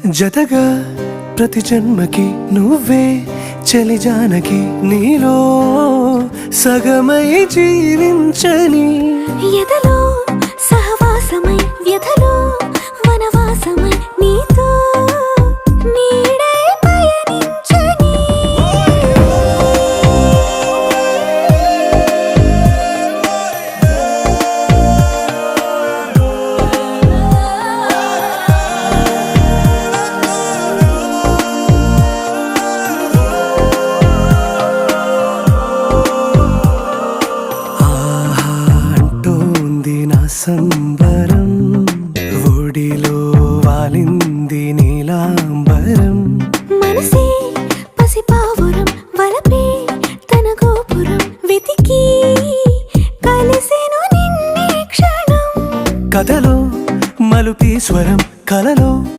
జతగా ప్రతి జన్మకి నువ్వే చలి జానకి నీలో సగమై జీవించని ఎదలో సహవాసమై వ్యధలో వనవాసమై నీతో నీడై పయనించని సంబరం ఒడిలో వాలింది నీలాంబరం మనసే పసిపావురం వలపే తన గోపురం వెతికి కలిసెను నిన్నే క్షణం కథలో మలుపీ స్వరం